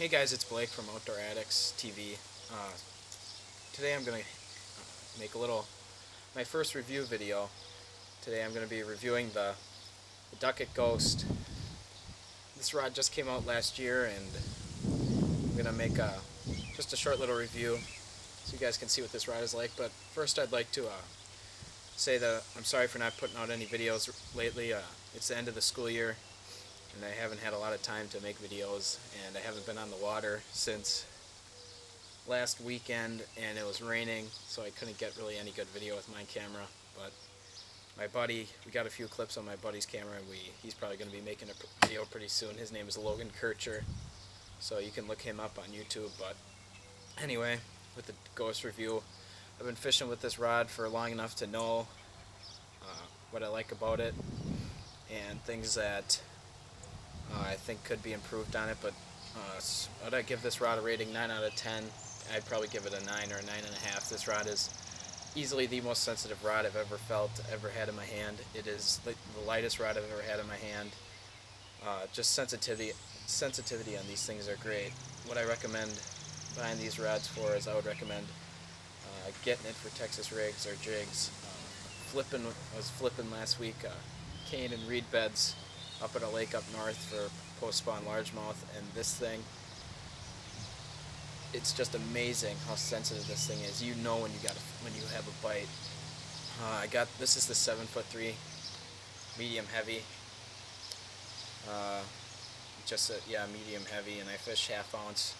Hey guys, it's Blake from Outdoor Addicts TV. Uh, Today I'm going to make my first review video. Today I'm going to be reviewing the Duckett Ghost. This rod just came out last year, and I'm going to make just a short little review so you guys can see what this rod is like. But first I'd like to say that I'm sorry for not putting out any videos lately. It's the end of the school year, and I haven't had a lot of time to make videos, and I haven't been on the water since last weekend, and it was raining, so I couldn't get really any good video with my camera. But my buddy, we got a few clips on my buddy's camera, and he's probably going to be making a video pretty soon. His name is Logan Kircher, so you can look him up on YouTube. But anyway, with the Ghost review, I've been fishing with this rod for long enough to know what I like about it and things that I think could be improved on it. But would I give this rod a rating? 9 out of 10. I'd probably give it a 9 or a 9.5. This rod is easily the most sensitive rod I've ever ever had in my hand. It is the lightest rod I've ever had in my hand. Just sensitivity on these things are great. What I recommend buying these rods for is I would recommend getting it for Texas rigs or jigs. I was flipping last week cane and reed beds up at a lake up north for post-spawn largemouth, and this thing, it's just amazing how sensitive this thing is. You know when you have a bite. This is the 7'3", medium heavy. Medium heavy, and I fish half ounce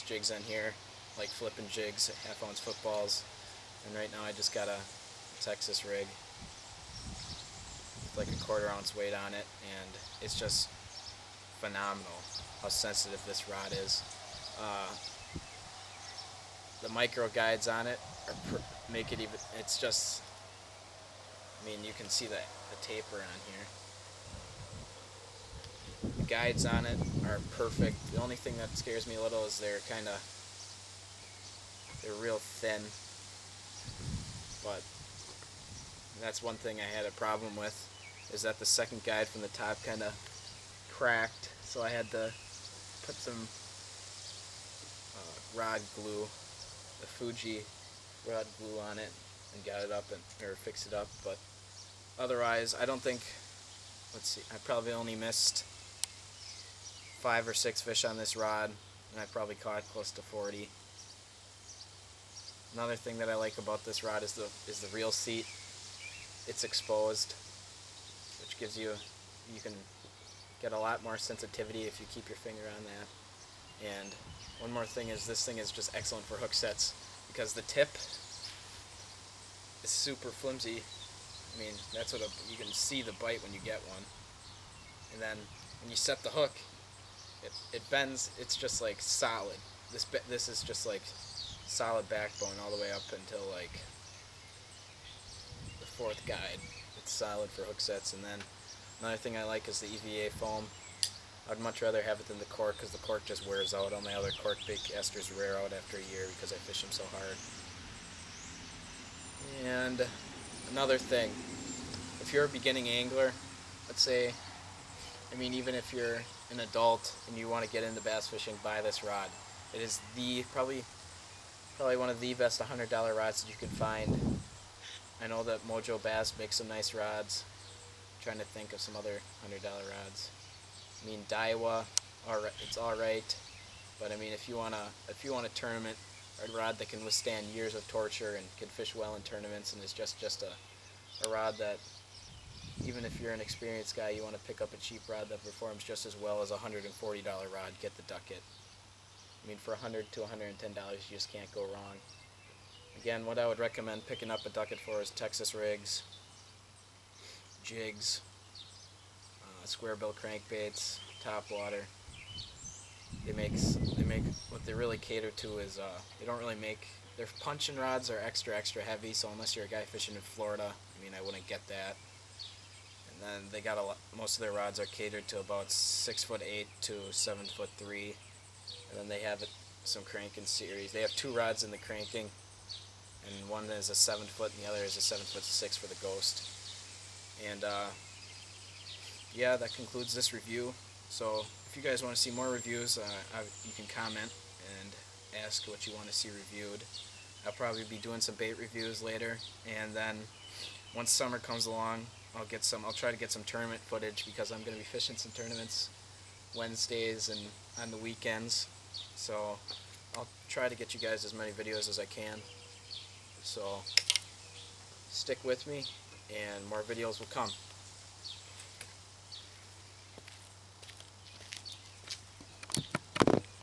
jigs on here, like flipping jigs, half ounce footballs, and right now I just got a Texas rig with like a 1/4 ounce weight on it, and it's just phenomenal how sensitive this rod is. The micro guides on it make it even. It's just, you can see the taper on here. The guides on it are perfect. The only thing that scares me a little is they're real thin, but that's one thing I had a problem with, is that the second guide from the top kind of cracked, so I had to put some rod glue, the Fuji rod glue on it, and got it up or fix it up. But otherwise, I don't think, I probably only missed 5 or 6 fish on this rod, and I probably caught close to 40. Another thing that I like about this rod is the reel seat. It's exposed, which gives you can get a lot more sensitivity if you keep your finger on that. And one more thing is, this thing is just excellent for hook sets, because the tip is super flimsy. That's what you can see the bite when you get one, and then when you set the hook, it bends. It's just like solid. This is just like solid backbone all the way up until like the 4th guide. It's solid for hook sets. And then another thing I like is the EVA foam. I'd much rather have it than the cork, because the cork just wears out. All my other cork bait casters wear out after a year because I fish them so hard. And another thing, if you're a beginning angler, let's say, even if you're an adult and you want to get into bass fishing, buy this rod. It is probably one of the best $100 rods that you can find. I know that Mojo Bass makes some nice rods. I'm trying to think of some other $100 rods. Daiwa, it's alright, but if you want a tournament, a rod that can withstand years of torture and can fish well in tournaments, and is just a rod that, even if you're an experienced guy, you want to pick up a cheap rod that performs just as well as a $140 rod, get the Duckett. For $100 to $110, you just can't go wrong. Again, what I would recommend picking up a Duckett for is Texas rigs, jigs, square bill crankbaits, top water. They make what they really cater to is they don't really make their punching rods are extra heavy. So unless you're a guy fishing in Florida, I wouldn't get that. And then they got most of their rods are catered to about 6'8" to 7'3", and then they have some cranking series. They have 2 rods in the cranking, and one is a 7-foot and the other is a 7'6" for the Ghost. And yeah, that concludes this review. So if you guys want to see more reviews, you can comment and ask what you want to see reviewed. I'll probably be doing some bait reviews later, and then once summer comes along, I'll try to get some tournament footage because I'm going to be fishing some tournaments Wednesdays and on the weekends. So I'll try to get you guys as many videos as I can. So stick with me, and more videos will come.